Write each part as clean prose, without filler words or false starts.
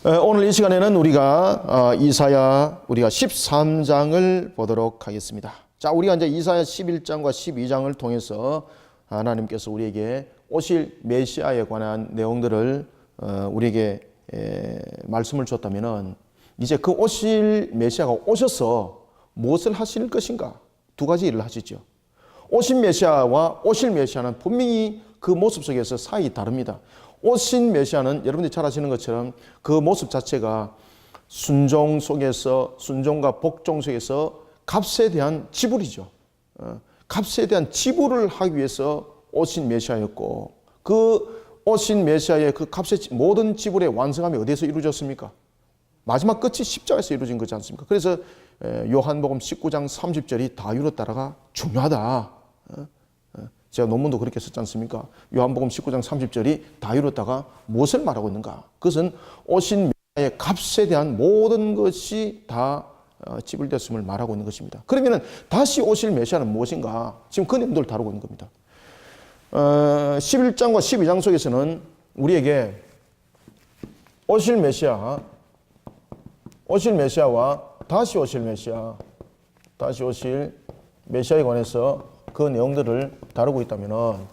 오늘 이 시간에는 우리가 이사야 13장을 보도록 하겠습니다. 자, 우리가 이제 이사야 11장과 12장을 통해서 하나님께서 우리에게 오실 메시아에 관한 내용들을 우리에게 말씀을 줬다면은 이제 그 오실 메시아가 오셔서 무엇을 하실 것인가? 두 가지 일을 하시죠. 오신 메시아와 오실 메시아는 분명히 그 모습 속에서 사이 다릅니다. 오신 메시아는 여러분들이 잘 아시는 것처럼 그 모습 자체가 순종 속에서, 순종과 복종 속에서 값에 대한 지불이죠. 값에 대한 지불을 하기 위해서 오신 메시아였고, 그 오신 메시아의 그 값의 모든 지불의 완성함이 어디에서 이루어졌습니까? 마지막 끝이 십자가에서 이루어진 거지 않습니까? 그래서 요한복음 19장 30절이 다 이루었다라가 중요하다. 제가 논문도 그렇게 썼지 않습니까? 요한복음 19장 30절이 다 이루었다가 무엇을 말하고 있는가? 그것은 오신 메시아의 값에 대한 모든 것이 다 지불되었음을 말하고 있는 것입니다. 그러면 다시 오실 메시아는 무엇인가? 지금 그 내용들을 다루고 있는 겁니다. 11장과 12장 속에서는 우리에게 오실 메시아와 다시 오실 메시아에 관해서 그 내용들을 다루고 있다면은,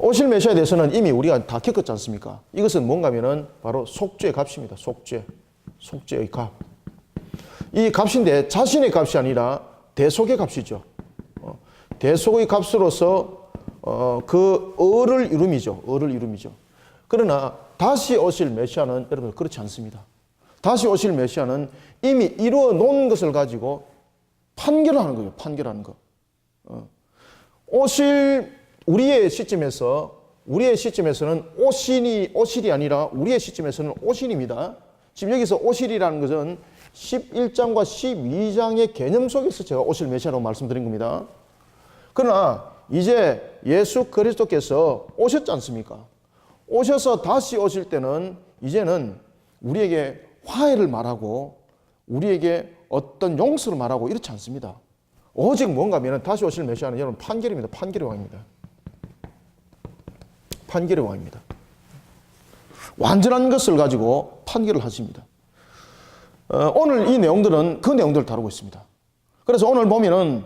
오실 메시아에 대해서는 이미 우리가 다 겪었지 않습니까? 이것은 뭔가 하면은 바로 속죄의 값입니다. 속죄의 값. 이 값인데 자신의 값이 아니라 대속의 값이죠. 대속의 값으로서 그 을을 이름이죠. 그러나 다시 오실 메시아는 여러분 그렇지 않습니다. 다시 오실 메시아는 이미 이루어 놓은 것을 가지고 판결하는 거예요. 우리의 시점에서는 오실이 아니라 우리의 시점에서는 오실입니다. 지금 여기서 오실이라는 것은 11장과 12장의 개념 속에서 제가 오실 메시아라고 말씀드린 겁니다. 그러나 이제 예수 그리스도께서 오셨지 않습니까? 오셔서 다시 오실 때는 이제는 우리에게 화해를 말하고 우리에게 어떤 용서를 말하고 이렇지 않습니다. 오직 뭔가 하면 다시 오실 메시아는 여러분 판결입니다. 판결의 왕입니다. 완전한 것을 가지고 판결을 하십니다. 오늘 이 내용들은 그 내용들을 다루고 있습니다. 그래서 오늘 보면은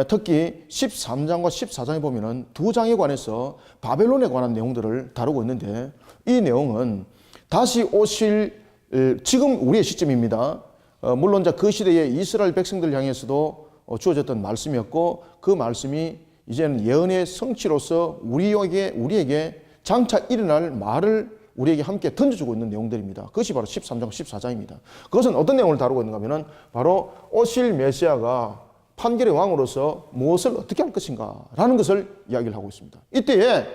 특히 13장과 14장에 보면은 두 장에 관해서 바벨론에 관한 내용들을 다루고 있는데 이 내용은 다시 오실 지금 우리의 시점입니다. 물론 그 시대의 이스라엘 백성들 향해서도 주어졌던 말씀이었고 그 말씀이 이제는 예언의 성취로서 우리에게 장차 일어날 말을 우리에게 함께 던져주고 있는 내용들입니다. 그것이 바로 13장, 14장입니다. 그것은 어떤 내용을 다루고 있는가 하면 바로 오실 메시아가 판결의 왕으로서 무엇을 어떻게 할 것인가 라는 것을 이야기를 하고 있습니다. 이때에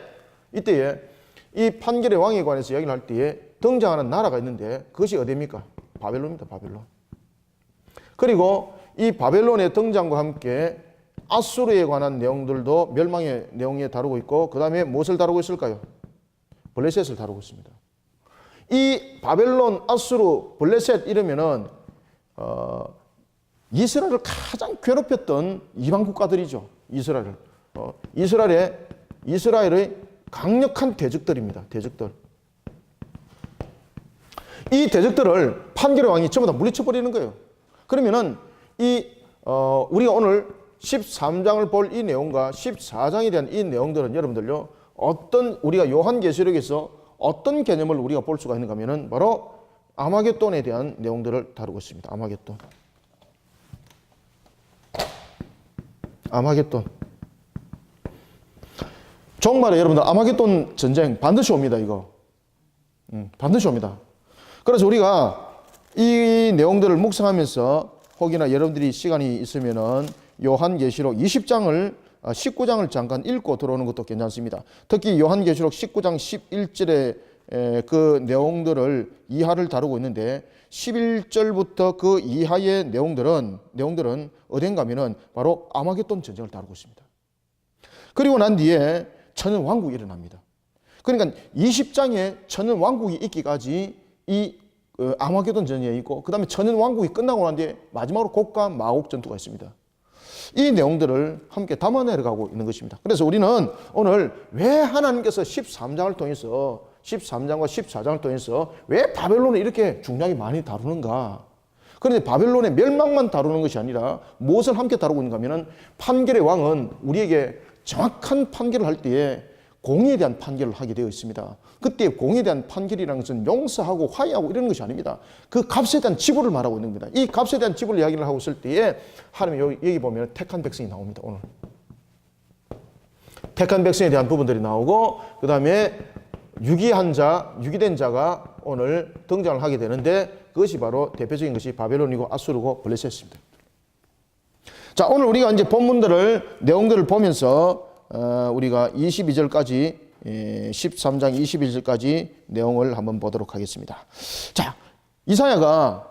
이 판결의 왕에 관해서 이야기를 할 때에 등장하는 나라가 있는데 그것이 어디입니까? 바벨론입니다. 바벨론. 그리고 이 바벨론의 등장과 함께 아수르에 관한 내용들도 멸망의 내용에 다루고 있고 그 다음에 무엇을 다루고 있을까요? 블레셋을 다루고 있습니다. 이 바벨론, 아수르, 블레셋 이러면은 이스라엘을 가장 괴롭혔던 이방 국가들이죠. 이스라엘의 강력한 대적들입니다. 이 대적들을 판결의 왕이 전부 다 물리쳐버리는 거예요. 그러면은 우리가 오늘 13장을 볼 이 내용과 14장에 대한 이 내용들은 여러분들요, 우리가 요한계시록에서 어떤 개념을 우리가 볼 수가 있는가 하면은 바로 아마겟돈에 대한 내용들을 다루고 있습니다. 아마겟돈. 정말에 여러분들 아마겟돈 전쟁 반드시 옵니다, 이거. 반드시 옵니다. 그래서 우리가 이 내용들을 묵상하면서 혹여나 여러분들이 시간이 있으면은 요한계시록 19장을 잠깐 읽고 들어오는 것도 괜찮습니다. 특히 요한계시록 19장 11절의 그 내용들을 이하를 다루고 있는데 11절부터 그 이하의 내용들은 어딘가 하면은 바로 아마겟돈 전쟁을 다루고 있습니다. 그리고 난 뒤에 천년 왕국이 일어납니다. 그러니까 20장에 천년 왕국이 있기까지 이 아마겟돈 전쟁이 있고 그 다음에 천년 왕국이 끝나고 난 뒤에 마지막으로 곡과 마곡 전투가 있습니다. 이 내용들을 함께 담아내려가고 있는 것입니다. 그래서 우리는 오늘 왜 하나님께서 13장을 통해서 13장과 14장을 통해서 왜 바벨론을 이렇게 중요하게 많이 다루는가? 그런데 바벨론의 멸망만 다루는 것이 아니라 무엇을 함께 다루고 있는가 하면은 판결의 왕은 우리에게 정확한 판결을 할 때에 공의에 대한 판결을 하게 되어 있습니다. 그때 공의에 대한 판결이라는 것은 용서하고 화해하고 이런 것이 아닙니다. 그 값에 대한 지불을 말하고 있는 겁니다. 이 값에 대한 지불 이야기를 하고 있을 때에 하나님이 여기 보면 택한 백성이 나옵니다. 오늘 택한 백성에 대한 부분들이 나오고 그 다음에 유기된 자가 오늘 등장을 하게 되는데 그것이 바로 대표적인 것이 바벨론이고 아수르고 블레셋입니다. 자, 오늘 우리가 이제 본문들을 내용들을 보면서 우리가 22절까지 13장 22절까지 내용을 한번 보도록 하겠습니다. 자, 이사야가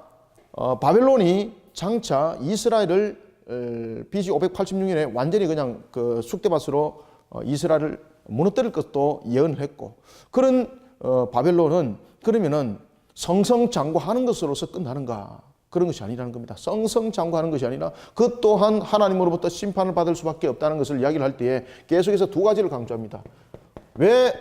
바벨론이 장차 이스라엘을 BC 586년에 완전히 그냥 그 쑥대밭으로 이스라엘을 무너뜨릴 것도 예언을 했고 그런 바벨론은 그러면은 성성장구하는 것으로서 끝나는가? 그런 것이 아니라는 겁니다. 성성장구하는 것이 아니라 그 또한 하나님으로부터 심판을 받을 수밖에 없다는 것을 이야기를 할 때에 계속해서 두 가지를 강조합니다. 왜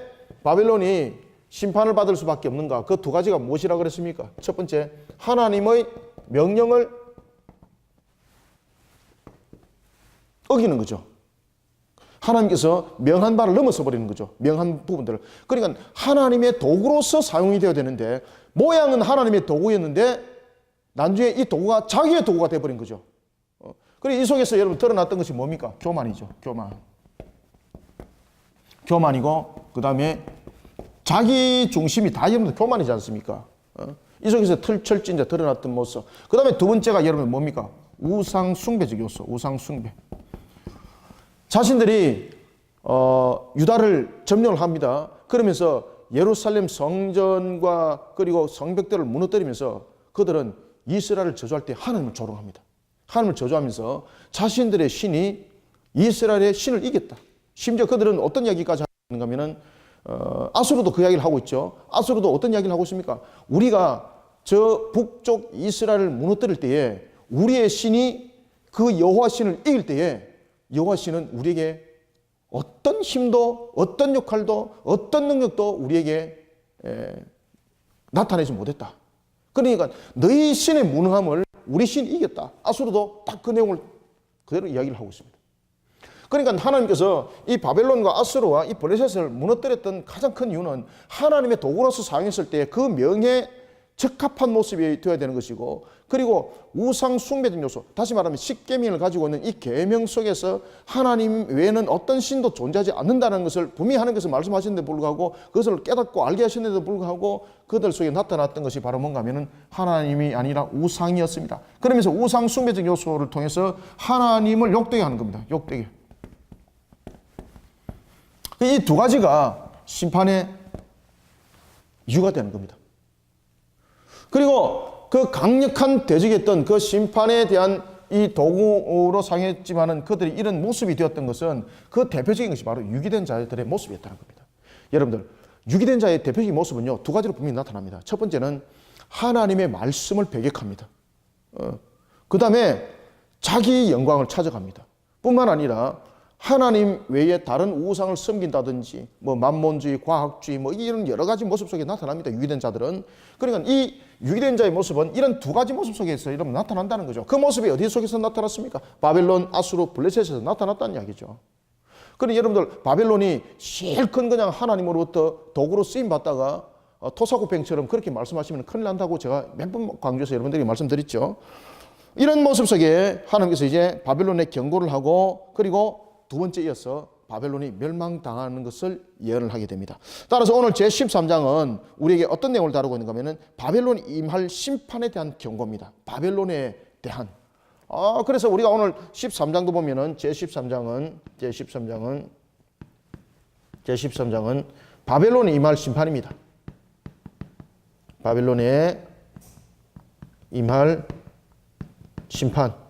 바벨론이 심판을 받을 수밖에 없는가? 그 두 가지가 무엇이라고 그랬습니까? 첫 번째, 하나님의 명령을 어기는 거죠. 하나님께서 명한 바를 넘어서 버리는 거죠. 명한 부분들을. 그러니까 하나님의 도구로서 사용이 되어야 되는데 모양은 하나님의 도구였는데 나중에 이 도구가 자기의 도구가 되어버린 거죠. 그리고 이 속에서 여러분 드러났던 것이 뭡니까? 교만이죠. 교만이고 그 다음에 자기 중심이 다 여러분들 교만이지 않습니까? 이 속에서 철진자 드러났던 모습. 그 다음에 두 번째가 여러분 뭡니까? 우상 숭배적 요소. 우상 숭배. 자신들이 유다를 점령을 합니다. 그러면서 예루살렘 성전과 그리고 성벽들을 무너뜨리면서 그들은 이스라엘을 저주할 때 하나님을 조롱합니다. 하나님을 저주하면서 자신들의 신이 이스라엘의 신을 이겼다. 심지어 그들은 어떤 이야기까지 하는가 하면은 아수르도 그 이야기를 하고 있죠. 아수르도 어떤 이야기를 하고 있습니까? 우리가 저 북쪽 이스라엘을 무너뜨릴 때에 우리의 신이 그 여호와 신을 이길 때에 여호와 신은 우리에게 어떤 힘도 어떤 역할도 어떤 능력도 우리에게 나타내지 못했다. 그러니까 너희 신의 무능함을 우리 신이 이겼다. 아수르도 딱 그 내용을 그대로 이야기를 하고 있습니다. 그러니까 하나님께서 이 바벨론과 아수르와 이 블레셋을 무너뜨렸던 가장 큰 이유는 하나님의 도구로서 사용했을 때 그 명에 적합한 모습이 되어야 되는 것이고 그리고 우상 숭배적 요소, 다시 말하면 십계명을 가지고 있는 이 계명 속에서 하나님 외에는 어떤 신도 존재하지 않는다는 것을 분명히 하나님께서 말씀하시는데 불구하고 그것을 깨닫고 알게 하시는데도 불구하고 그들 속에 나타났던 것이 바로 뭔가 하면은 하나님이 아니라 우상이었습니다. 그러면서 우상 숭배적 요소를 통해서 하나님을 욕되게 하는 겁니다. 욕되게. 이 두 가지가 심판의 이유가 되는 겁니다. 그리고 그 강력한 대적이었던 그 심판에 대한 이 도구로 사용했지만은 그들이 이런 모습이 되었던 것은 그 대표적인 것이 바로 유기된 자들의 모습이었다는 겁니다. 여러분들, 유기된 자의 대표적인 모습은요, 두 가지로 분명히 나타납니다. 첫 번째는 하나님의 말씀을 배격합니다. 그 다음에 자기 영광을 찾아갑니다. 뿐만 아니라 하나님 외에 다른 우상을 섬긴다든지 뭐 만몬주의, 과학주의 뭐 이런 여러 가지 모습 속에 나타납니다. 유기된 자들은. 그러니까 이 유기된 자의 모습은 이런 두 가지 모습 속에서 여러분 나타난다는 거죠. 그 모습이 어디 속에서 나타났습니까? 바벨론, 아수르, 블레셋에서 나타났다는 이야기죠. 그러니 여러분들 바벨론이 실컷 그냥 하나님으로부터 도구로 쓰임 받다가 토사구팽처럼 그렇게 말씀하시면 큰일 난다고 제가 몇 번 강조해서 여러분들에게 말씀드렸죠. 이런 모습 속에 하나님께서 이제 바벨론에 경고를 하고 그리고 두 번째 이어서 바벨론이 멸망당하는 것을 예언을 하게 됩니다. 따라서 오늘 제13장은 우리에게 어떤 내용을 다루고 있는가 하면 바벨론이 임할 심판에 대한 경고입니다. 바벨론에 대한. 그래서 우리가 오늘 13장도 보면은 제13장은 바벨론이 임할 심판입니다. 바벨론에 임할 심판.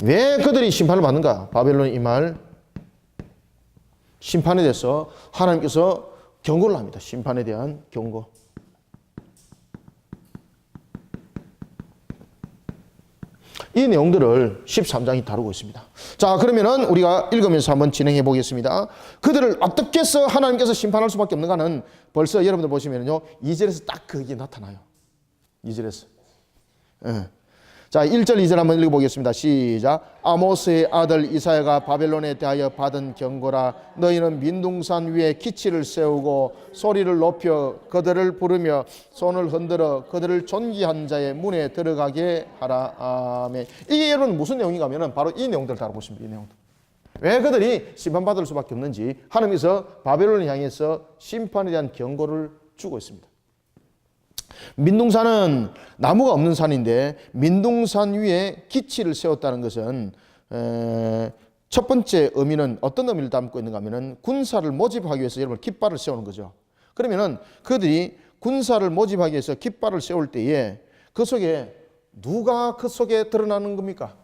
왜 그들이 심판을 받는가? 바벨론이 임할 심판에 대해서 하나님께서 경고를 합니다. 심판에 대한 경고. 이 내용들을 13장이 다루고 있습니다. 자, 그러면은 우리가 읽으면서 한번 진행해 보겠습니다. 그들을 어떻게 해서 하나님께서 심판할 수밖에 없는가는 벌써 여러분들 보시면요, 2절에서 딱 그게 나타나요. 2절에서. 예. 자, 1절 2절 한번 읽어보겠습니다. 시작. 아모스의 아들 이사야가 바벨론에 대하여 받은 경고라. 너희는 민둥산 위에 기치를 세우고 소리를 높여 그들을 부르며 손을 흔들어 그들을 존귀한 자의 문에 들어가게 하라. 아멘. 이게 여러분 무슨 내용인가 하면 바로 이 내용들을 다뤄보십니다. 이 내용들. 왜 그들이 심판받을 수밖에 없는지 하나님께서 바벨론을 향해서 심판에 대한 경고를 주고 있습니다. 민둥산은 나무가 없는 산인데 민둥산 위에 기치를 세웠다는 것은 첫 번째 의미는 어떤 의미를 담고 있는가 하면 군사를 모집하기 위해서 여러분 깃발을 세우는 거죠. 그러면은 그들이 군사를 모집하기 위해서 깃발을 세울 때에 그 속에 누가 그 속에 드러나는 겁니까?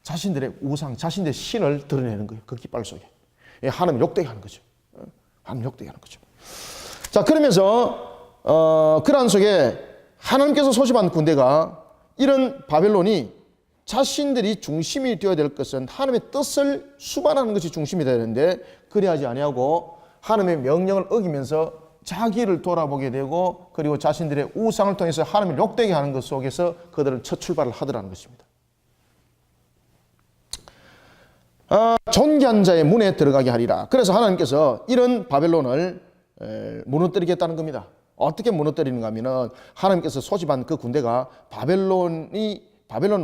자신들의 우상, 자신들의 신을 드러내는 거예요. 그 깃발 속에. 하나님을 욕되게 하는 거죠. 하나님 욕되게 하는 거죠. 자, 그러면서 그러한 속에 하나님께서 소집한 군대가 이런 바벨론이 자신들이 중심이 되어야 될 것은 하나님의 뜻을 수반하는 것이 중심이 되어야 되는데 그리하지 아니하고 하나님의 명령을 어기면서 자기를 돌아보게 되고 그리고 자신들의 우상을 통해서 하나님을 욕되게 하는 것 속에서 그들은 첫 출발을 하더라는 것입니다. 존귀한 자의 문에 들어가게 하리라. 그래서 하나님께서 이런 바벨론을 무너뜨리겠다는 겁니다. 어떻게 무너뜨리는가 하면은 하나님께서 소집한 그 군대가 바벨론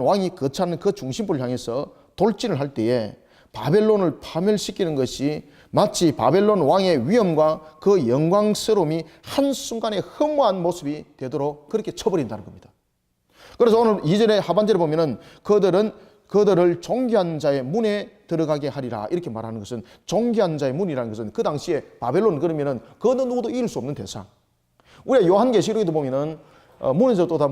왕이 거처하는 그 중심부를 향해서 돌진을 할 때에 바벨론을 파멸시키는 것이 마치 바벨론 왕의 위엄과 그 영광스러움이 한순간에 허무한 모습이 되도록 그렇게 쳐버린다는 겁니다. 그래서 오늘 2절의 하반절에 보면은 그들을 존귀한 자의 문에 들어가게 하리라 이렇게 말하는 것은 존귀한 자의 문이라는 것은 그 당시에 바벨론 그러면은 그 어느 누구도 이길 수 없는 대상. 우리가 요한계시록에도 보면은 무너졌다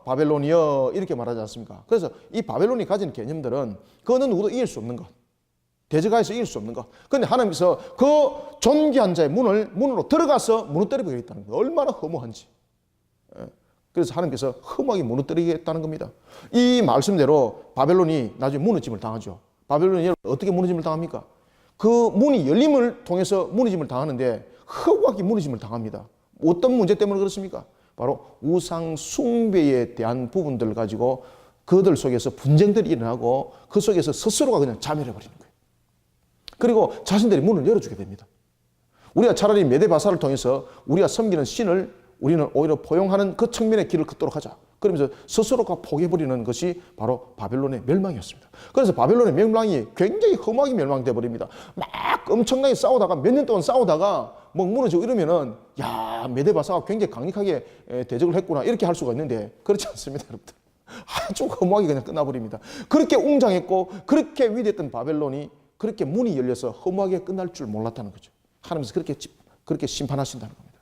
바벨론이여 이렇게 말하지 않습니까? 그래서 이 바벨론이 가진 개념들은 그 어느 누구도 이길 수 없는 것, 대적하여서 이길 수 없는 것. 그런데 하나님께서 그 존귀한 자의 문으로 들어가서 무너뜨리겠다는 거예요. 얼마나 허무한지. 그래서 하나님께서 허무하게 무너뜨리겠다는 겁니다. 이 말씀대로 바벨론이 나중에 무너짐을 당하죠. 바벨론이 어떻게 무너짐을 당합니까? 그 문이 열림을 통해서 무너짐을 당하는데 허무하게 무너짐을 당합니다. 어떤 문제 때문에 그렇습니까? 바로 우상 숭배에 대한 부분들을 가지고 그들 속에서 분쟁들이 일어나고 그 속에서 스스로가 그냥 자멸해 버리는 거예요. 그리고 자신들이 문을 열어주게 됩니다. 우리가 차라리 메데바사를 통해서 우리가 섬기는 신을 우리는 오히려 포용하는 그 측면의 길을 걷도록 하자. 그러면서 스스로가 포기해버리는 것이 바로 바벨론의 멸망이었습니다. 그래서 바벨론의 멸망이 굉장히 험하게 멸망돼 버립니다. 막 엄청나게 싸우다가 몇 년 동안 싸우다가 뭐 무너지고 이러면은 야 메데바사가 굉장히 강력하게 대적을 했구나 이렇게 할 수가 있는데 그렇지 않습니다, 여러분들. 아주 험하게 그냥 끝나버립니다. 그렇게 웅장했고 그렇게 위대했던 바벨론이 그렇게 문이 열려서 험하게 끝날 줄 몰랐다는 거죠. 하나님께서 그렇게 심판하신다는 겁니다.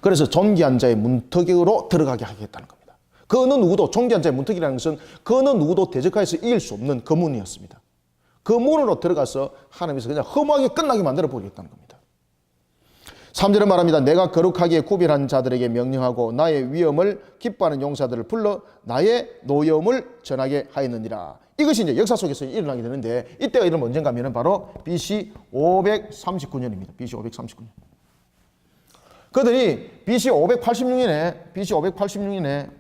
그래서 존귀한 자의 문턱으로 들어가게 하겠다는 겁니다. 그 어느 누구도 존귀한 자의 문턱이라는 것은 그 어느 누구도 대적하여서 이길 수 없는 그 문이었습니다. 그 문으로 들어가서 하나님께서 그냥 험하게 끝나게 만들어 보겠다는 겁니다. 3절에 말합니다. 내가 거룩하게 구별한 자들에게 명령하고 나의 위엄을 기뻐하는 용사들을 불러 나의 노여움을 전하게 하였느니라. 이것이 이제 역사 속에서 일어나게 되는데 이때가 이러면 언젠가 하면 바로 BC 539년입니다. BC 539년. 그들이 BC 586년에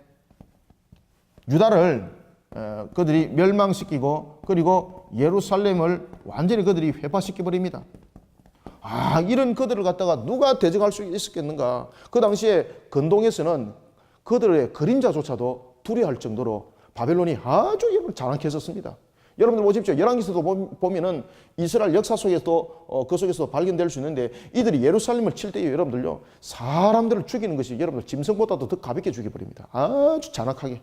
유다를 그들이 멸망시키고 그리고 예루살렘을 완전히 그들이 회파시켜 버립니다. 이런 그들을 갖다가 누가 대적할 수 있었겠는가? 그 당시에 근동에서는 그들의 그림자조차도 두려워할 정도로 바벨론이 아주 잔악했었습니다. 여러분들 보십시오. 열왕기서도 보면은 이스라엘 역사 속에서도 그 속에서 발견될 수 있는데 이들이 예루살렘을 칠 때에 여러분들요 사람들을 죽이는 것이 여러분들 짐승보다도 더 가볍게 죽여버립니다. 아주 잔악하게.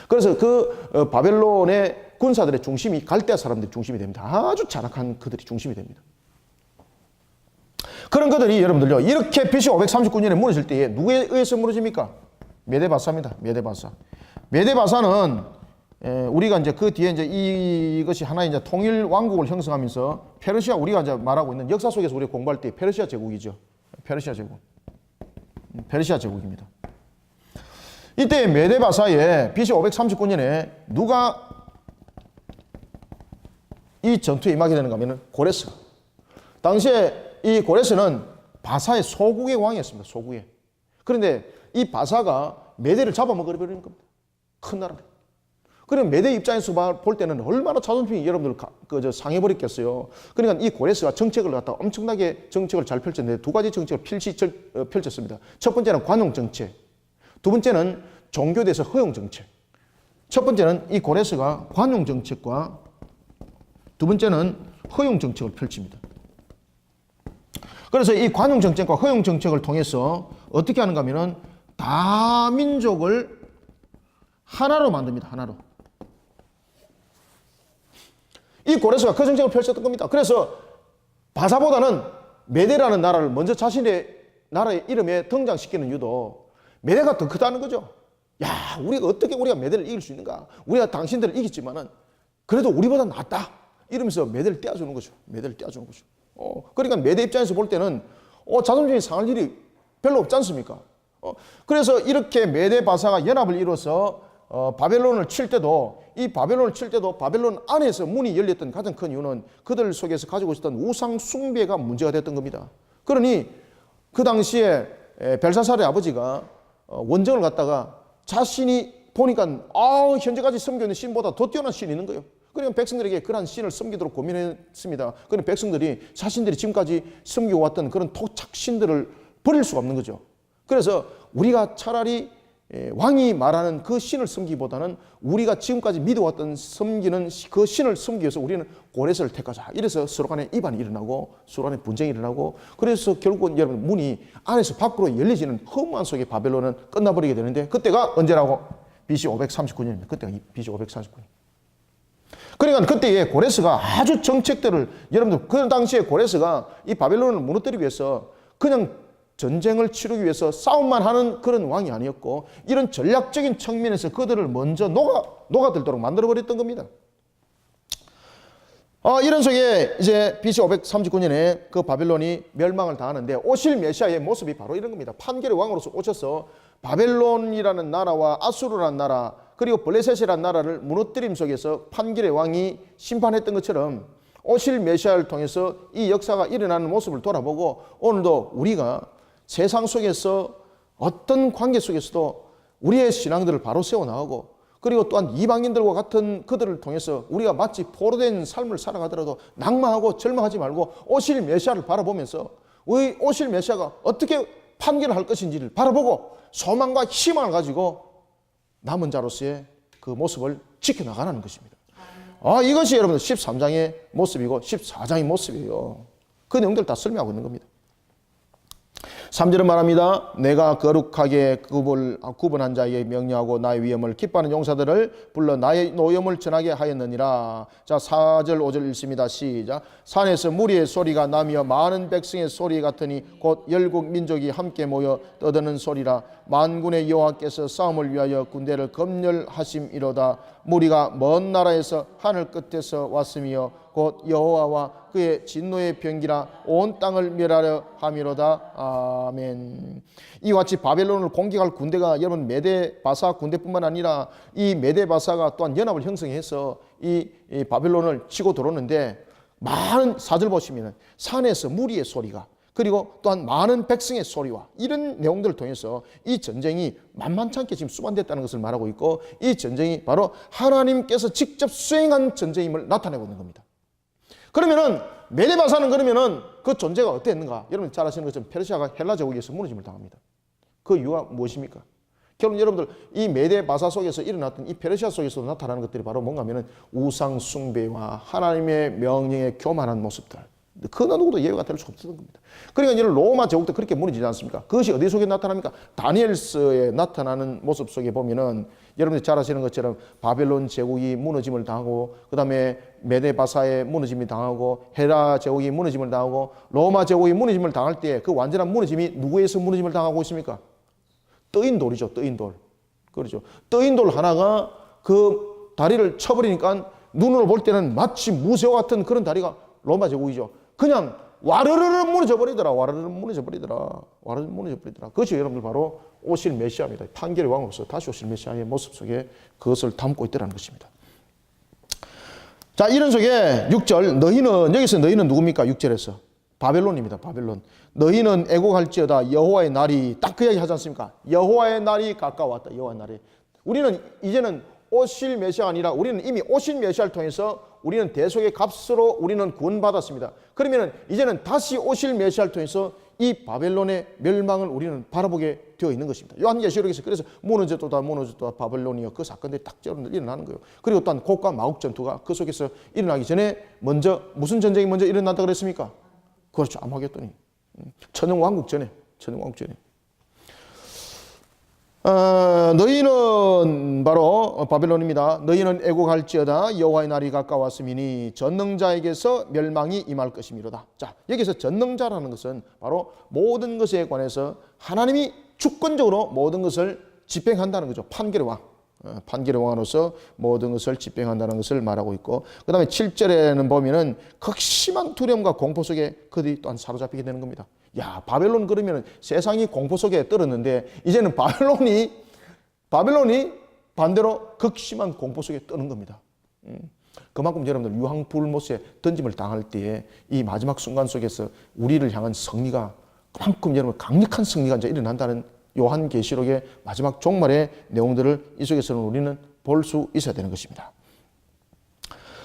그래서 그 바벨론의 군사들의 중심이 갈대아 사람들이 중심이 됩니다. 아주 잔악한 그들이 중심이 됩니다. 그런 그들이 여러분들요 이렇게 BC 539년에 무너질 때에 누구에 의해서 무너집니까? 메데바사입니다. 메데바사는 우리가 이제 그 뒤에 이제 이것이 하나의 이제 통일 왕국을 형성하면서 페르시아 우리가 이제 말하고 있는 역사 속에서 우리가 공부할 때 페르시아 제국이죠. 페르시아 제국입니다. 이때 메데바사에 BC 539년에 누가 이 전투에 임하게 되는가 하면 고레스. 당시에 이 고레스는 바사의 소국의 왕이었습니다. 소국의. 그런데 이 바사가 메대를 잡아먹어버리는 겁니다. 큰 나라를. 그러면 메대 입장에서 볼 때는 얼마나 자존심이 여러분들 상해버렸겠어요. 그러니까 이 고레스가 정책을 갖다가 엄청나게 정책을 잘 펼쳤는데 두 가지 정책을 펼쳤습니다. 첫 번째는 관용 정책. 두 번째는 종교대에서 허용 정책. 첫 번째는 이 고레스가 관용 정책과 두 번째는 허용 정책을 펼칩니다. 그래서 이 관용 정책과 허용 정책을 통해서 어떻게 하는가 하면은 다민족을 하나로 만듭니다. 하나로. 이 고레스가 그 정책을 펼쳤던 겁니다. 그래서 바사보다는 메데라는 나라를 먼저 자신의 나라의 이름에 등장시키는 이유도 메데가 더 크다는 거죠. 야, 우리가 어떻게 우리가 메데를 이길 수 있는가? 우리가 당신들을 이겼지만은 그래도 우리보다 낫다. 이러면서 메데를 떼어주는 거죠. 메데를 떼어주는 거죠. 그러니까 메데 입장에서 볼 때는 자존심이 상할 일이 별로 없지 않습니까? 그래서 이렇게 메데 바사가 연합을 이뤄서 바벨론을 칠 때도 바벨론 안에서 문이 열렸던 가장 큰 이유는 그들 속에서 가지고 있었던 우상 숭배가 문제가 됐던 겁니다. 그러니 그 당시에 벨사살의 아버지가 원정을 갖다가 자신이 보니까 현재까지 섬겨있는 신보다 더 뛰어난 신이 있는 거예요. 그러면 백성들에게 그러한 신을 섬기도록 고민했습니다. 그런 백성들이 자신들이 지금까지 섬겨왔던 그런 토착신들을 버릴 수가 없는 거죠. 그래서 우리가 차라리 왕이 말하는 그 신을 섬기기보다는 우리가 지금까지 믿어왔던 섬기는 그 신을 섬기기 위해서 우리는 고레스를 택하자. 이래서 서로 간에 이반이 일어나고 서로 간에 분쟁이 일어나고 그래서 결국은 여러분 문이 안에서 밖으로 열리지는 허무한 속에 바벨론은 끝나버리게 되는데 그때가 언제라고? BC 539년입니다. 그때가 BC 539년. 그러니까 그때에 고레스가 아주 정책들을 여러분들 그 당시에 고레스가 이 바벨론을 무너뜨리기 위해서 그냥 전쟁을 치르기 위해서 싸움만 하는 그런 왕이 아니었고 이런 전략적인 측면에서 그들을 먼저 녹아들도록 만들어버렸던 겁니다. 이런 속에 이제 BC 539년에 그 바벨론이 멸망을 당하는데 오실 메시아의 모습이 바로 이런 겁니다. 판결의 왕으로서 오셔서 바벨론이라는 나라와 아수르라는 나라 그리고 블레셋이라는 나라를 무너뜨림 속에서 판결의 왕이 심판했던 것처럼 오실 메시아를 통해서 이 역사가 일어나는 모습을 돌아보고 오늘도 우리가 세상 속에서 어떤 관계 속에서도 우리의 신앙들을 바로 세워나가고 그리고 또한 이방인들과 같은 그들을 통해서 우리가 마치 포로된 삶을 살아가더라도 낭만하고 절망하지 말고 오실 메시아를 바라보면서 오실 메시아가 어떻게 판결을 할 것인지를 바라보고 소망과 희망을 가지고 남은 자로서의 그 모습을 지켜나가는 것입니다. 이것이 여러분들 13장의 모습이고 14장의 모습이에요. 그 내용들 다 설명하고 있는 겁니다. 3절은 말합니다. 내가 거룩하게 구분한 자에게 명령하고 나의 위엄을 기뻐하는 용사들을 불러 나의 노염을 전하게 하였느니라. 자, 4절 5절 읽습니다. 시작. 산에서 무리의 소리가 나며 많은 백성의 소리 같으니 곧 열국 민족이 함께 모여 떠드는 소리라. 만군의 여호와께서 싸움을 위하여 군대를 검열하심이로다. 무리가 먼 나라에서 하늘 끝에서 왔으며 곧 여호와와 그의 진노의 병기라 온 땅을 멸하려 함이로다. 아멘. 이와 같이 바벨론을 공격할 군대가 여러분 메데 바사 군대뿐만 아니라 이 메데 바사가 또한 연합을 형성해서 이 바벨론을 치고 들어오는데 많은 4절 보시면 산에서 무리의 소리가 그리고 또한 많은 백성의 소리와 이런 내용들을 통해서 이 전쟁이 만만치 않게 지금 수반됐다는 것을 말하고 있고 이 전쟁이 바로 하나님께서 직접 수행한 전쟁임을 나타내고 있는 겁니다. 그러면은 메데바사는 그러면은 그 존재가 어땠는가? 여러분 잘 아시는 것처럼 페르시아가 헬라 제국에서 무너짐을 당합니다. 그 이유가 무엇입니까? 결국 여러분들 이 메데바사 속에서 일어났던 이 페르시아 속에서 나타나는 것들이 바로 뭔가 하면은 우상 숭배와 하나님의 명령에 교만한 모습들. 그 누구도 예외가 될 수 없었던 겁니다. 그러니까 이런 로마 제국도 그렇게 무너지지 않습니까? 그것이 어디 속에 나타납니까? 다니엘서에 나타나는 모습 속에 보면은 여러분들이 잘 아시는 것처럼 바벨론 제국이 무너짐을 당하고 그 다음에 메데바사의 무너짐이 당하고 헤라 제국이 무너짐을 당하고 로마 제국이 무너짐을 당할 때 그 완전한 무너짐이 누구에서 무너짐을 당하고 있습니까? 떠인 돌이죠. 떠인 돌. 그렇죠. 떠인 돌 하나가 그 다리를 쳐버리니까 눈으로 볼 때는 마치 무쇠와 같은 그런 다리가 로마 제국이죠. 그냥 와르르르 무너져 버리더라. 와르르르 무너져 버리더라. 와르르르 무너져 버리더라. 그것이 여러분들 바로 오실 메시아입니다. 판결의 왕으로서 다시 오실 메시아의 모습 속에 그것을 담고 있더라는 것입니다. 자, 이런 속에 6절 너희는 여기서 너희는 누굽니까? 6절에서 바벨론입니다. 바벨론. 너희는 애곡할지어다 여호와의 날이 딱 그 이야기 하지 않습니까? 여호와의 날이 가까웠다. 여호와의 날이. 우리는 이제는 오실 메시아가 아니라 우리는 이미 오신 메시아를 통해서 우리는 대속의 값으로 우리는 구원받았습니다. 그러면 이제는 다시 오실 메시아를 통해서 이 바벨론의 멸망을 우리는 바라보게 되어 있는 것입니다. 요한계시록에서 그래서 무너졌도다 바벨론이여 그 사건들이 딱 일어나는 거예요. 그리고 또한 곡과 마곡 전투가 그 속에서 일어나기 전에 먼저 무슨 전쟁이 먼저 일어난다 그랬습니까? 그렇죠. 아마겟돈이. 천영왕국 전에. 너희는 바로 바벨론입니다. 너희는 애곡할지어다 여호와의 날이 가까웠음이니 전능자에게서 멸망이 임할 것이미로다. 자, 여기서 전능자라는 것은 바로 모든 것에 관해서 하나님이 주권적으로 모든 것을 집행한다는 거죠. 판결의 왕. 판결의 왕으로서 모든 것을 집행한다는 것을 말하고 있고, 그 다음에 7절에는 보면은 극심한 두려움과 공포 속에 그들이 또한 사로잡히게 되는 겁니다. 야, 바벨론 그러면 세상이 공포 속에 떨었는데 이제는 바벨론이 반대로 극심한 공포 속에 떠는 겁니다. 그만큼 여러분들 유황불못에 던짐을 당할 때에 이 마지막 순간 속에서 우리를 향한 승리가 그만큼 여러분 강력한 승리가 이제 일어난다는 요한계시록의 마지막 종말의 내용들을 이 속에서는 우리는 볼 수 있어야 되는 것입니다.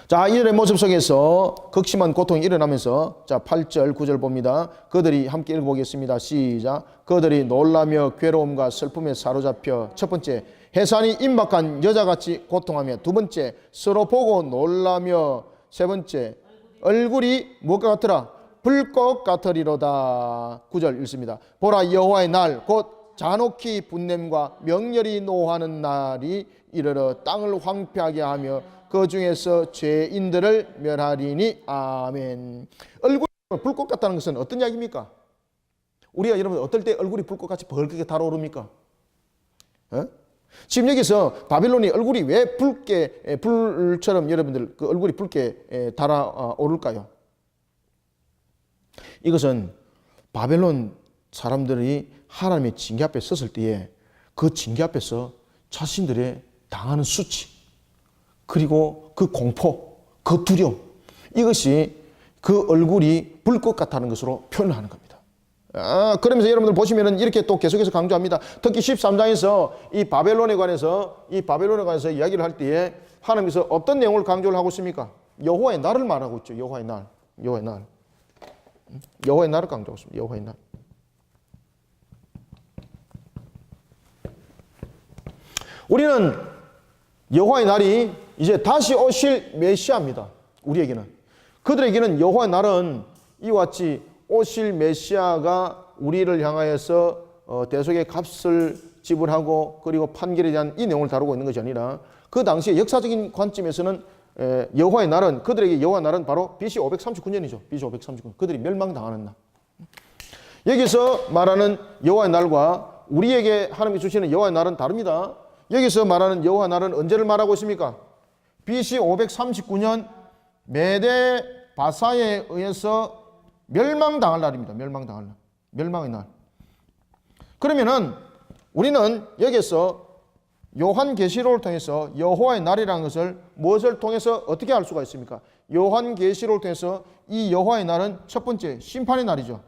자, 이들의 모습 속에서 극심한 고통이 일어나면서 자, 8절, 9절 봅니다. 그들이 함께 읽어보겠습니다. 시작. 그들이 놀라며 괴로움과 슬픔에 사로잡혀 첫 번째, 해산이 임박한 여자같이 고통하며 두 번째, 서로 보고 놀라며 세 번째, 얼굴이 무엇과 같으라? 불꽃 같으리로다. 9절 읽습니다. 보라 여호와의 날 곧 잔혹히 분냄과 명렬히 노하는 날이 이르러 땅을 황폐하게 하며 그 중에서 죄인들을 멸하리니. 아멘. 얼굴이 불꽃 같다는 것은 어떤 이야기입니까? 우리가 여러분 어떨 때 얼굴이 불꽃같이 벌겋게 달아오릅니까? 지금 여기서 바빌론이 얼굴이 왜 불처럼 여러분들 그 얼굴이 붉게 달아오를까요? 이것은 바벨론 사람들이 하나님의 징계 앞에 섰을 때에 그 징계 앞에서 자신들의 당하는 수치, 그리고 그 공포, 그 두려움, 이것이 그 얼굴이 불꽃 같다는 것으로 표현하는 겁니다. 그러면서 여러분들 보시면은 이렇게 또 계속해서 강조합니다. 특히 13장에서 이 바벨론에 관해서 이야기를 할 때에 하나님께서 어떤 내용을 강조를 하고 있습니까? 여호와의 날을 말하고 있죠. 여호와의 날. 여호와의 날을 강조하고 있습니다. 여호와의 날. 우리는 여호와의 날이 이제 다시 오실 메시아입니다. 우리에게는. 그들에게는 여호와의 날은 이와 같이 오실 메시아가 우리를 향하여서 대속의 값을 지불하고 그리고 판결에 대한 이 내용을 다루고 있는 것이 아니라 그 당시의 역사적인 관점에서는 여호와의 날은, 그들에게 여호와의 날은 바로 BC 539년이죠. BC 539년. 그들이 멸망당하는 날. 여기서 말하는 여호와의 날과 우리에게 하나님이 주시는 여호와의 날은 다릅니다. 여기서 말하는 여호와 날은 언제를 말하고 있습니까? BC 539년 메데 바사에 의해서 멸망당할 날입니다. 멸망당할 날. 멸망의 날. 그러면은 우리는 여기서 요한계시록을 통해서 여호와의 날이라는 것을 무엇을 통해서 어떻게 알 수가 있습니까? 요한계시록을 통해서 이 여호와의 날은 첫 번째 심판의 날이죠.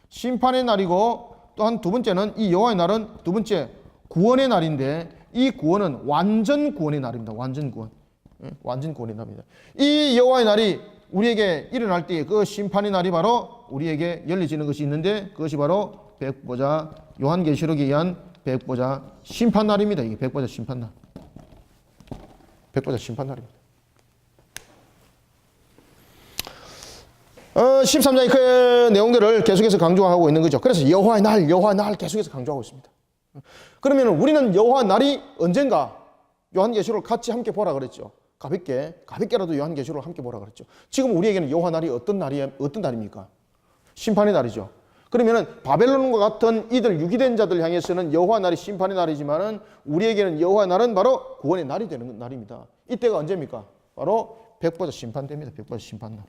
심판의 날이고 또한 두 번째는 이 여호와의 날은 두 번째 구원의 날인데 이 구원은 완전 구원의 날입니다. 완전 구원. 완전 구원의 날입니다. 이 여호와의 날이 우리에게 일어날 때 그 심판의 날이 바로 우리에게 열려지는 것이 있는데 그것이 바로 백보자, 요한계시록에 의한 백보자 심판 날입니다. 이게 백보자 심판 날. 백보자 심판 날입니다. 13장의 그 내용들을 계속해서 강조하고 있는 거죠. 그래서 여호와의 날 계속해서 강조하고 있습니다. 그러면 우리는 여호와 날이 언젠가 요한계시록을 같이 함께 보라 그랬죠. 가볍게라도 요한계시록을 함께 보라 그랬죠. 지금 우리에게는 여호와 날이 어떤 날입니까? 심판의 날이죠. 그러면은 바벨론과 같은 이들 유기된 자들 향해서는 여호와 날이 심판의 날이지만은 우리에게는 여호와 날은 바로 구원의 날이 되는 날입니다. 이때가 언제입니까? 바로 백보자 심판 때입니다. 백보자 심판 날.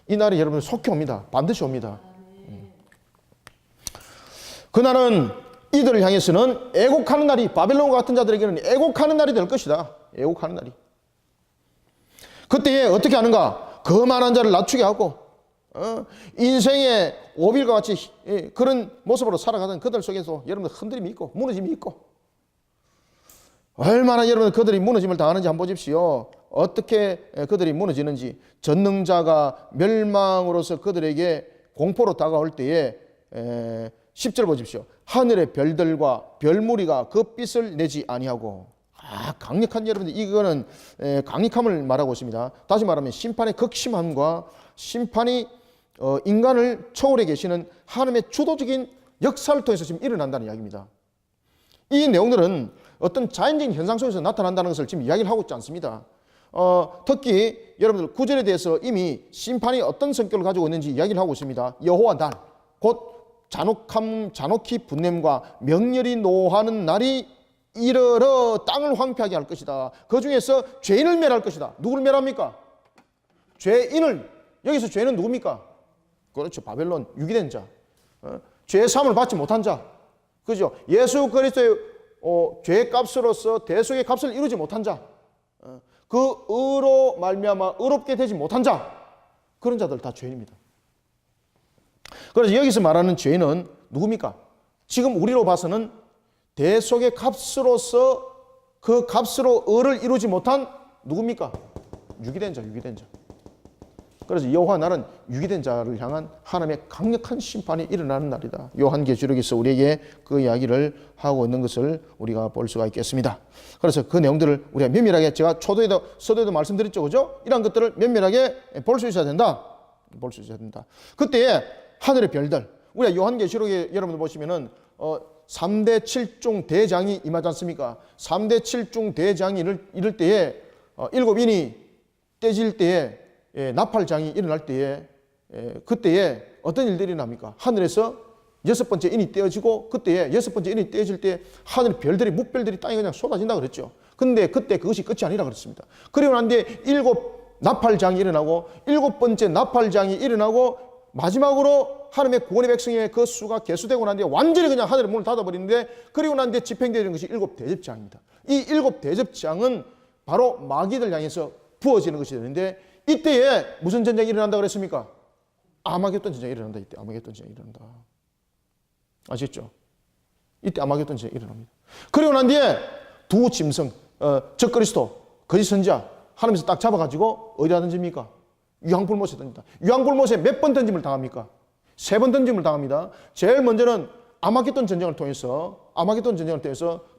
이 날이 여러분 속히 옵니다. 반드시 옵니다. 그날은 이들을 향해서는 애곡하는 날이, 바벨론과 같은 자들에게는 애곡하는 날이 될 것이다. 애곡하는 날이. 그때에 어떻게 하는가? 거만한 자를 낮추게 하고 인생의 오빌과 같이 그런 모습으로 살아가던 그들 속에서 여러분들 흔들림이 있고 무너짐이 있고, 얼마나 여러분 그들이 무너짐을 당하는지 한번 보십시오. 어떻게 그들이 무너지는지. 전능자가 멸망으로서 그들에게 공포로 다가올 때에 10절 보십시오. 하늘의 별들과 별무리가 그 빛을 내지 아니하고. 강력한, 여러분들 이거는 강력함을 말하고 있습니다. 다시 말하면 심판의 극심함과 심판이 인간을 초월해 계시는 하나님의 주도적인 역사를 통해서 지금 일어난다는 이야기입니다. 이 내용들은 어떤 자연적인 현상 속에서 나타난다는 것을 지금 이야기를 하고 있지 않습니다. 특히 여러분들 9절에 대해서 이미 심판이 어떤 성격을 가지고 있는지 이야기를 하고 있습니다. 여호와 날, 곧 잔혹히 분냄과 명렬히 노하는 날이 이르러 땅을 황폐하게 할 것이다. 그 중에서 죄인을 멸할 것이다. 누구를 멸합니까? 죄인을. 여기서 죄는 누굽니까? 그렇죠. 바벨론, 유기된 자. 죄의 사함을 받지 못한 자. 그죠? 예수 그리스도의 죄의 값으로서 대속의 값을 이루지 못한 자. 그 의로 말미암아 의롭게 되지 못한 자. 그런 자들 다 죄인입니다. 그래서 여기서 말하는 죄인은 누굽니까? 지금 우리로 봐서는 대속의 값으로서 그 값으로 의를 이루지 못한 누굽니까? 유기된 자, 유기된 자. 그래서 여호와 날은 유기된 자를 향한 하나님의 강력한 심판이 일어나는 날이다. 요한계시록에서 우리에게 그 이야기를 하고 있는 것을 우리가 볼 수가 있겠습니다. 그래서 그 내용들을 우리가 면밀하게, 제가 초도에도 서도에도 말씀드렸죠, 그죠? 이런 것들을 면밀하게 볼 수 있어야 된다. 볼 수 있어야 된다. 그때에 하늘의 별들, 우리가 요한계시록에 여러분들 보시면은 3대 7종 대장이 임하지 않습니까? 3대 7종 대장이 이럴 때에 7인이 떼질 때에 나팔장이 일어날 때에 그때에 어떤 일들이 일어납니까? 하늘에서 6번째 인이 떼어지고, 그때에 6번째 인이 떼어질 때 하늘의 별들이, 묵별들이 땅에 그냥 쏟아진다 그랬죠. 근데 그때 그것이 끝이 아니라 그랬습니다. 그리고 난 뒤에 7 나팔장이 일어나고, 7번째 나팔장이 일어나고, 마지막으로 하나님의 구원의 백성의 그 수가 개수되고 난 뒤에 완전히 그냥 하늘의 문을 닫아버리는데, 그리고 난 뒤에 집행되는 것이 7 대접장입니다. 이 7 대접장은 바로 마귀들 향해서 부어지는 것이 되는데, 이때에 무슨 전쟁이 일어난다고 그랬습니까? 아마겟돈 전쟁이 일어난다. 이때 아마겟돈 전쟁이 일어난다. 아시겠죠? 이때 아마겟돈 전쟁이 일어납니다. 그리고 난 뒤에 두 짐승, 적그리스도, 거짓 선지자, 하나님께서 딱 잡아가지고 어디다 던집니까? 유황불못에 던진다. 유황불못에 몇 번 던짐을 당합니까? 3번 던짐을 당합니다. 제일 먼저는 아마겟돈 전쟁을 통해서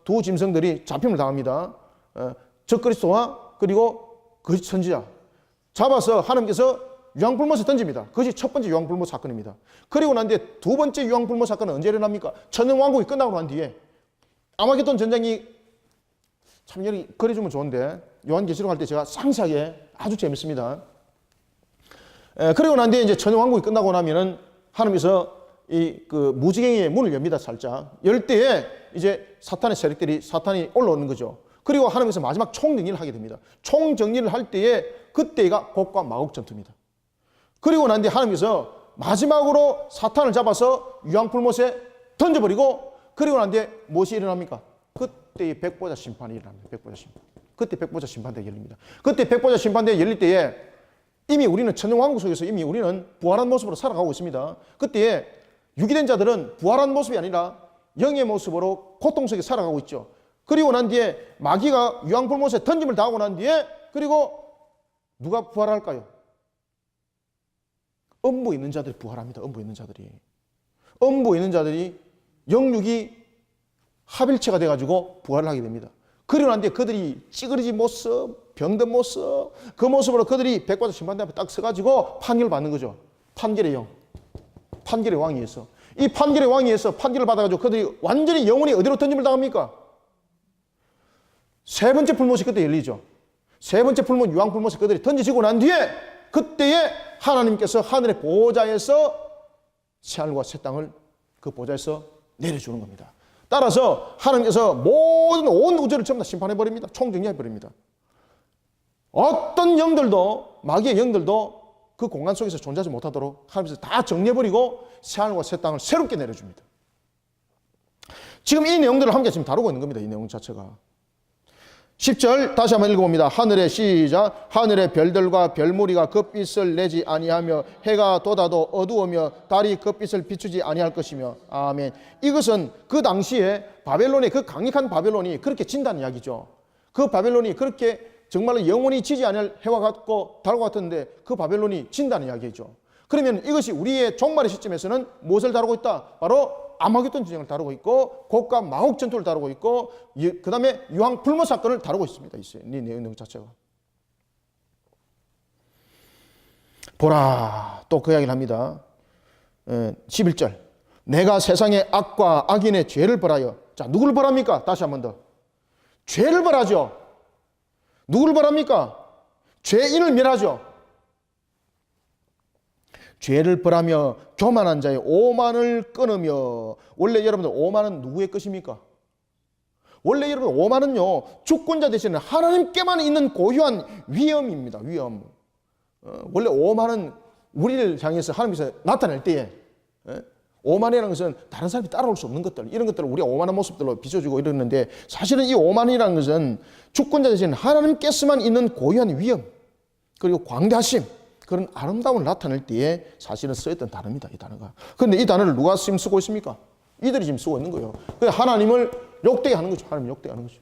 두 짐승들이 잡힘을 당합니다. 적그리스도와 그리고 거짓 선지자 잡아서 하나님께서 유황불못에 던집니다. 그것이 첫 번째 유황불못 사건입니다. 그리고 난 뒤에 두 번째 유황불못 사건은 언제 일어납니까? 천년왕국이 끝나고 난 뒤에. 아마겟돈 전쟁이 참 여기 그려주면 좋은데 요한계시록 할 때 제가 상세하게, 아주 재밌습니다. 그리고 난 뒤에 이제 천년왕국이 끝나고 나면은 하나님께서 그 무지개의 문을 엽니다. 살짝 열 때에 이제 사탄이 올라오는 거죠. 그리고 하나님께서 마지막 총정리를 하게 됩니다. 총정리를 할 때에 그때가 곡과 마곡 전투입니다. 그리고 난 뒤에 하나님께서 마지막으로 사탄을 잡아서 유황불못에 던져버리고, 그리고 난 뒤에 무엇이 일어납니까? 그때 백보자 심판이 일어납니다. 백보자 심판. 그때 백보자 심판대가 열립니다. 그때 백보자 심판대가 열릴 때에 이미 우리는 천년왕국 속에서 이미 우리는 부활한 모습으로 살아가고 있습니다. 그때에 유기된 자들은 부활한 모습이 아니라 영의 모습으로 고통 속에 살아가고 있죠. 그리고 난 뒤에 마귀가 유황불못에 던짐을 당하고 난 뒤에, 그리고 누가 부활할까요? 음부 있는 자들이 부활합니다. 음부 있는 자들이 영육이 합일체가 돼가지고 부활을 하게 됩니다. 그리고 난 뒤에 그들이 찌그러진 모습, 병든 모습, 그 모습으로 그들이 백보자 심판대 앞에 딱 서가지고 판결을 받는 거죠. 판결의 영, 판결의 왕위에서. 이 판결의 왕위에서 판결을 받아가지고 그들이 완전히 영혼이 어디로 던짐을 당합니까? 세 번째 불못이 그때 열리죠. 세 번째 불못, 유황불못에 그들이 던지지고 난 뒤에 그때에 하나님께서 하늘의 보좌에서 새하늘과 새 땅을 그 보좌에서 내려주는 겁니다. 따라서 하나님께서 모든 온 우주를 전부 다 심판해버립니다. 총정리해버립니다. 어떤 영들도, 마귀의 영들도 그 공간 속에서 존재하지 못하도록 하나님께서 다 정리해버리고 새하늘과 새 땅을 새롭게 내려줍니다. 지금 이 내용들을 함께 지금 다루고 있는 겁니다. 이 내용 자체가. 10절 다시 한번 읽어봅니다. 하늘의 시작. 하늘의 별들과 별무리가 그 빛을 내지 아니하며 해가 돋아도 어두우며 달이 그 빛을 비추지 아니할 것이며. 아멘. 이것은 그 당시에 바벨론의 그 강력한 바벨론이 그렇게 진다는 이야기죠. 그 바벨론이 그렇게 정말로 영원히 지지 아니할 해와 같고 달과 같은데 그 바벨론이 진다는 이야기죠. 그러면 이것이 우리의 종말의 시점에서는 무엇을 다루고 있다? 바로 아마겟돈 전쟁을 다루고 있고 곡과 마곡 전투를 다루고 있고 그 다음에 유황 불모 사건을 다루고 있습니다. 이 내용 자체가. 보라, 또 그 이야기를 합니다. 11절. 내가 세상의 악과 악인의 죄를 벌하여. 자, 누구를 벌합니까? 다시 한 번 더. 죄를 벌하죠. 누구를 벌합니까? 죄인을 멸하죠. 죄를 벌하며 교만한 자의 오만을 끊으며. 원래 여러분들 오만은 누구의 것입니까? 원래 여러분 오만은요, 주권자 대신에 하나님께만 있는 고유한 위엄입니다. 위엄. 원래 오만은 우리를 향해서 하나님께서 나타낼 때에, 오만이라는 것은 다른 사람이 따라올 수 없는 것들, 이런 것들을 우리가 오만한 모습들로 비춰주고 이러는데, 사실은 이 오만이라는 것은 주권자 대신 하나님께서만 있는 고유한 위엄, 그리고 광대하심, 그런 아름다움을 나타낼 때에 사실은 쓰였던 단어입니다. 이 단어가. 그런데 이 단어를 누가 지금 쓰고 있습니까? 이들이 지금 쓰고 있는 거예요. 그래서 하나님을 욕되게 하는 거죠. 하나님을 욕되게 하는 거죠.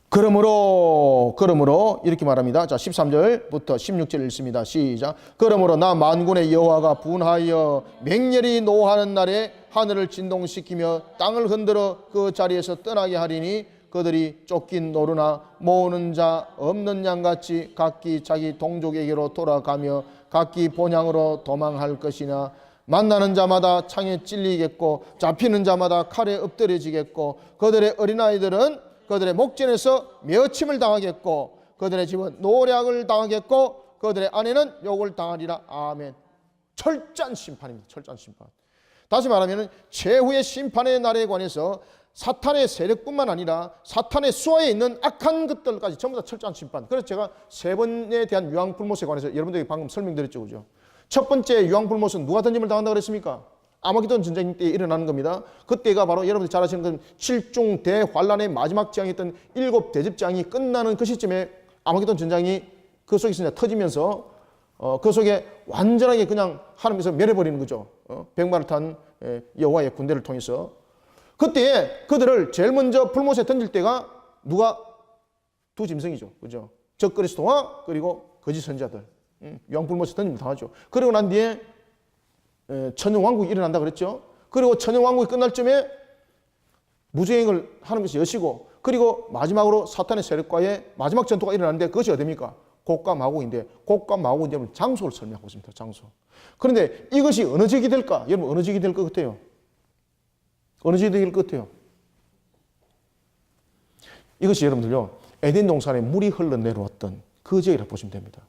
그러므로 이렇게 말합니다. 자, 13절부터 16절 읽습니다. 시작. 그러므로 나 만군의 여호와가 분하여 맹렬히 노하는 날에 하늘을 진동시키며 땅을 흔들어 그 자리에서 떠나게 하리니 그들이 쫓긴 노루나 모으는 자 없는 양같이 각기 자기 동족에게로 돌아가며 각기 본향으로 도망할 것이나 만나는 자마다 창에 찔리겠고 잡히는 자마다 칼에 엎드려지겠고 그들의 어린아이들은 그들의 목전에서 메어침을 당하겠고 그들의 집은 노략을 당하겠고 그들의 아내는 욕을 당하리라. 아멘. 철저한 심판입니다. 철저한 심판. 다시 말하면 최후의 심판의 날에 관해서 사탄의 세력뿐만 아니라 사탄의 수하에 있는 악한 것들까지 전부 다 철저한 심판. 그래서 제가 세 번에 대한 유황불못에 관해서 여러분들에게 방금 설명드렸죠. 그죠? 첫 번째 유황불못은 누가 던짐을 당한다고 그랬습니까? 아마겟돈 전쟁 때 일어나는 겁니다. 그때가 바로 여러분들 잘 아시는 그 7중 대환란의 마지막 재앙이었던 7 대접장이 끝나는 그 시점에 아마겟돈 전쟁이 그 속에서 터지면서 그 속에 완전하게 그냥 하나님께서 멸해버리는 거죠. 백마를 탄 여호와의 군대를 통해서. 그때 그들을 제일 먼저 불못에 던질 때가 누가? 두 짐승이죠. 그죠? 적그리스도와 그리고 거짓 선지자들. 유황불못에 던짐을 당하죠. 그리고 난 뒤에 천연왕국이 일어난다 그랬죠. 그리고 천연왕국이 끝날 쯤에 무주행을 하나님께서 여시고 그리고 마지막으로 사탄의 세력과의 마지막 전투가 일어나는데 그것이 어디입니까? 곡과 마곡인데 곡과 마곡은 여러분 장소를 설명하고 있습니다. 장소. 그런데 이것이 어느 적이 될까? 여러분 어느 적이 될 것 같아요? 어느 적이 될 것 같아요? 이것이 여러분들요 에덴 동산에 물이 흘러내려왔던 그 적이라고 보시면 됩니다.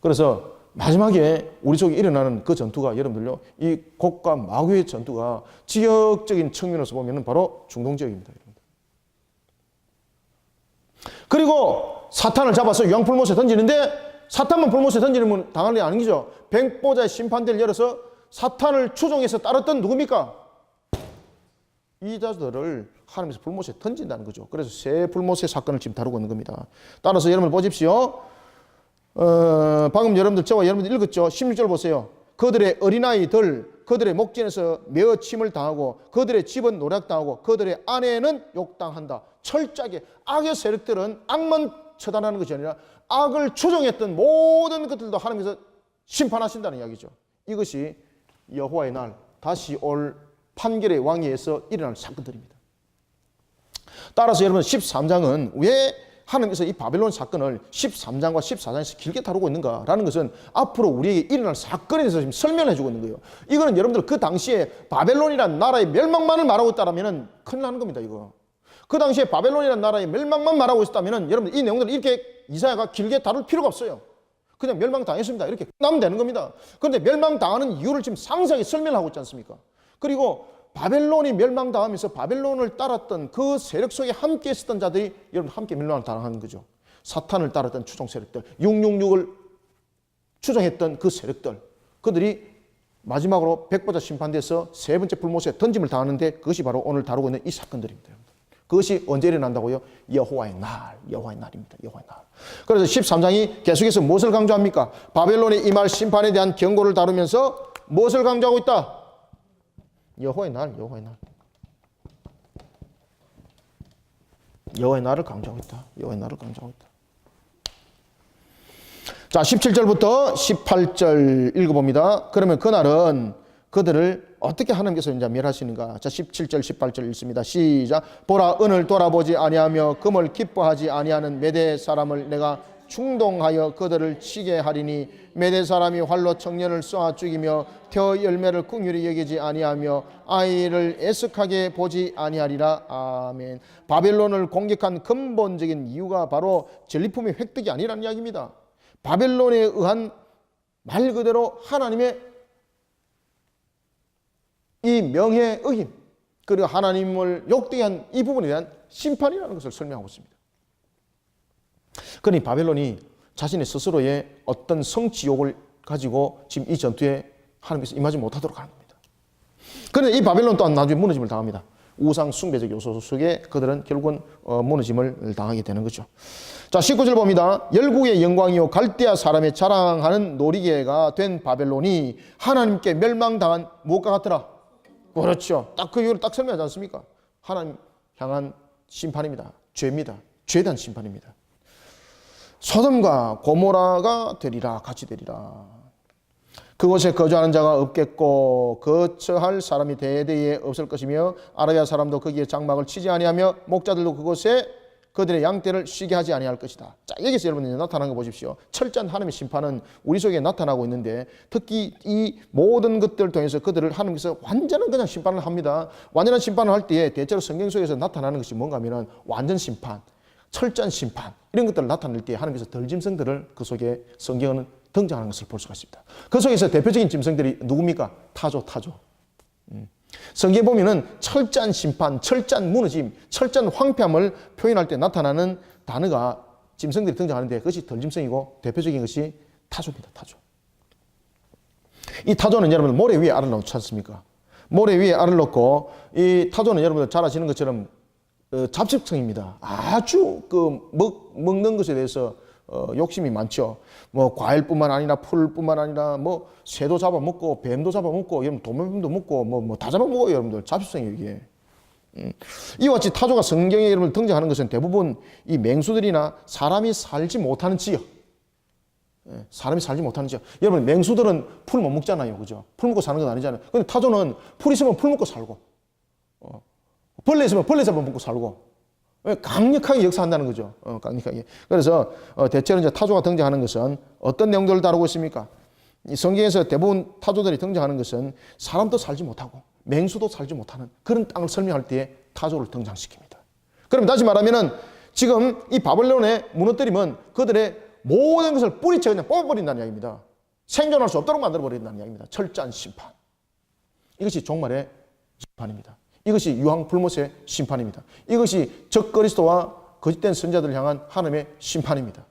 그래서 마지막에 우리 속에 일어나는 그 전투가 여러분들요 이 곡과 마귀의 전투가 지역적인 측면에서 보면 바로 중동 지역입니다. 여러분들. 그리고 사탄을 잡아서 유황불못에 던지는데 사탄만 불못에 던지는 당할 일 아니죠. 백보자의 심판대를 열어서 사탄을 추종해서 따랐던 누굽니까? 이 자들을 하나님께서 불못에 던진다는 거죠. 그래서 새 불못의 사건을 지금 다루고 있는 겁니다. 따라서 여러분들 보십시오. 방금 저와 여러분들 읽었죠. 16절 보세요. 그들의 어린아이들 그들의 목전에서 메어침을 당하고 그들의 집은 노략당하고 그들의 아내는 욕당한다. 철저하게 악의 세력들은 악만 처단하는 것이 아니라 악을 추종했던 모든 것들도 하나님께서 심판하신다는 이야기죠. 이것이 여호와의 날 다시 올 판결의 왕위에서 일어날 사건들입니다. 따라서 여러분 13장은 왜 하나님께서 이 바벨론 사건을 13장과 14장에서 길게 다루고 있는가라는 것은 앞으로 우리에게 일어날 사건에 대해서 지금 설명해 주고 있는 거예요. 이거는 여러분들 그 당시에 바벨론이라는 나라의 멸망만을 말하고 있다면 큰일 나는 겁니다. 이거. 그 당시에 바벨론이라는 나라의 멸망만 말하고 있었다면 여러분들 이 내용들을 이렇게 이사야가 길게 다룰 필요가 없어요. 그냥 멸망당했습니다. 이렇게 끝나면 되는 겁니다. 그런데 멸망당하는 이유를 지금 상세하게 설명하고 있지 않습니까? 그리고 바벨론이 멸망당하면서 바벨론을 따랐던 그 세력 속에 함께 있었던 자들이 여러분 함께 멸망을 당하는 거죠. 사탄을 따랐던 추종 세력들, 666을 추종했던 그 세력들, 그들이 마지막으로 백보자 심판돼서 세 번째 불못에 던짐을 당하는데 그것이 바로 오늘 다루고 있는 이 사건들입니다. 그것이 언제 일어난다고요? 여호와의 날, 여호와의 날입니다. 여호와의 날. 그래서 13장이 계속해서 무엇을 강조합니까? 바벨론에 임할 심판에 대한 경고를 다루면서 무엇을 강조하고 있다? 여호와의 날, 여호와의 날. 여호와의 날을 강조하고 있다. 여호와의 날을 강조하고 있다. 자, 17절부터 18절 읽어봅니다. 그러면 그날은 그들을 어떻게 하나님께서 이제 멸하시는가? 자, 17절, 18절 읽습니다. 시작. 보라, 은을 돌아보지 아니하며 금을 기뻐하지 아니하는 메대 사람을 내가 충동하여 그들을 치게 하리니 메대 사람이 활로 청년을 쏘아 죽이며 겨 열매를 긍휼히 여기지 아니하며 아이를 애석하게 보지 아니하리라. 아멘. 바벨론을 공격한 근본적인 이유가 바로 전리품의 획득이 아니라는 이야기입니다. 바벨론에 의한 말 그대로 하나님의 이 명예의 힘, 그리고 하나님을 욕되게 한 이 부분에 대한 심판이라는 것을 설명하고 있습니다. 그러니 바벨론이 자신의 스스로의 어떤 성취욕을 가지고 지금 이 전투에 하나님께서 임하지 못하도록 하는 겁니다. 그런데 이 바벨론 또한 나중에 무너짐을 당합니다. 우상 숭배적 요소 속에 그들은 결국은 무너짐을 당하게 되는 거죠. 자, 19절 봅니다. 열국의 영광이요 갈대아 사람의 자랑하는 놀이개가 된 바벨론이 하나님께 멸망당한 무엇과 같더라? 그렇죠. 딱 그 이유를 딱 설명하지 않습니까? 하나님 향한 심판입니다. 죄입니다. 죄에 대한 심판입니다. 소돔과 고모라가 되리라, 같이 되리라. 그곳에 거주하는 자가 없겠고 거처할 사람이 대대에 없을 것이며 아라비아 사람도 거기에 장막을 치지 아니하며 목자들도 그곳에 그들의 양떼를 쉬게 하지 아니할 것이다. 자, 여기서 여러분 나타나는 거 보십시오. 철저한 하나님의 심판은 우리 속에 나타나고 있는데 특히 이 모든 것들을 통해서 그들을 하나님께서 완전한 그냥 심판을 합니다. 완전한 심판을 할 때에 대체로 성경 속에서 나타나는 것이 뭔가 하면 완전 심판, 철저한 심판 이런 것들을 나타낼 때 하나님께서 덜 짐승들을 그 속에 성경은 등장하는 것을 볼 수가 있습니다. 그 속에서 대표적인 짐승들이 누굽니까? 타조. 성경에 보면은 철저한 심판, 철저한 무너짐, 철저한 황폐함을 표현할 때 나타나는 단어가 짐승들이 등장하는데 그것이 덜짐승이고 대표적인 것이 타조입니다. 타조. 이 타조는 여러분 모래 위에 알을 놓지 않습니까? 모래 위에 알을 놓고 이 타조는 여러분들 잘 아시는 것처럼 잡식성입니다. 아주 먹는 것에 대해서 욕심이 많죠. 뭐 과일뿐만 아니라 풀뿐만 아니라 뭐 새도 잡아먹고 뱀도 잡아먹고 여러분 도마뱀도 먹고 뭐 다 잡아먹어요. 여러분들 잡식성이에요 이게. 이와 같이 타조가 성경에 여러분 등장하는 것은 대부분 이 맹수들이나 사람이 살지 못하는 지역. 사람이 살지 못하는 지역. 여러분 맹수들은 풀 못 먹잖아요, 그죠? 풀 먹고 사는 건 아니잖아요. 근데 타조는 풀 있으면 풀 먹고 살고, 벌레 있으면 벌레 잡아먹고 살고. 강력하게 역사한다는 거죠. 강력하게. 그래서 대체로 이제 타조가 등장하는 것은 어떤 내용들을 다루고 있습니까? 이 성경에서 대부분 타조들이 등장하는 것은 사람도 살지 못하고 맹수도 살지 못하는 그런 땅을 설명할 때 타조를 등장시킵니다. 그럼 다시 말하면은 지금 이 바벨론에 무너뜨리면 그들의 모든 것을 뿌리채 그냥 뽑아버린다는 이야기입니다. 생존할 수 없도록 만들어버린다는 이야기입니다. 철저한 심판. 이것이 종말의 심판입니다. 이것이 유황불못의 심판입니다. 이것이 적그리스도와 거짓된 선자들을 향한 하나님의 심판입니다.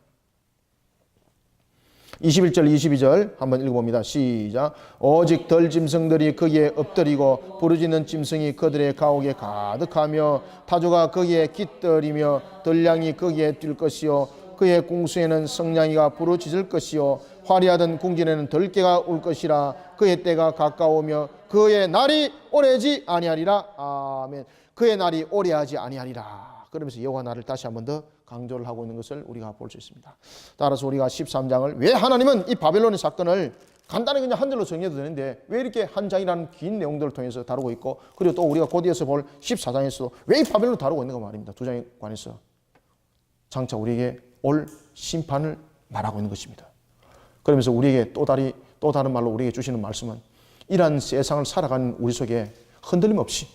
21절 22절 한번 읽어봅니다. 시작. 오직 덜 짐승들이 거기에 엎드리고 부르짖는 짐승이 그들의 가옥에 가득하며 타조가 거기에 깃들이며 들량이 거기에 뛸 것이요 그의 궁수에는 성냥이가 부르짖을 것이요 화려하던 궁전에는 들깨가 울 것이라. 그의 때가 가까우며 그의 날이 오래지 아니하리라. 아멘. 그의 날이 오래하지 아니하리라. 그러면서 여호와 날을 다시 한 번 더 강조를 하고 있는 것을 우리가 볼 수 있습니다. 따라서 우리가 13장을 왜 하나님은 이 바벨론의 사건을 간단히 그냥 한 절로 정리해도 되는데 왜 이렇게 한 장이라는 긴 내용들을 통해서 다루고 있고 그리고 또 우리가 곧 이어서 볼 14장에서도 왜 이 바벨론을 다루고 있는가 말입니다. 두 장에 관해서 장차 우리에게 올 심판을 말하고 있는 것입니다. 그러면서 우리에게 또 다른 말로 우리에게 주시는 말씀은 이러한 세상을 살아가는 우리 속에 흔들림 없이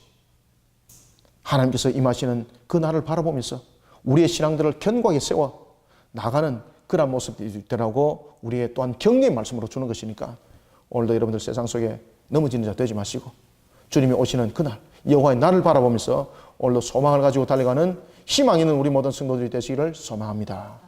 하나님께서 임하시는 그 날을 바라보면서 우리의 신앙들을 견고하게 세워 나가는 그런 모습이더라고 우리의 또한 격려의 말씀으로 주는 것이니까 오늘도 여러분들 세상 속에 넘어지는 자 되지 마시고 주님이 오시는 그날 여호와의 날을 바라보면서 오늘도 소망을 가지고 달려가는 희망 있는 우리 모든 성도들이 되시기를 소망합니다.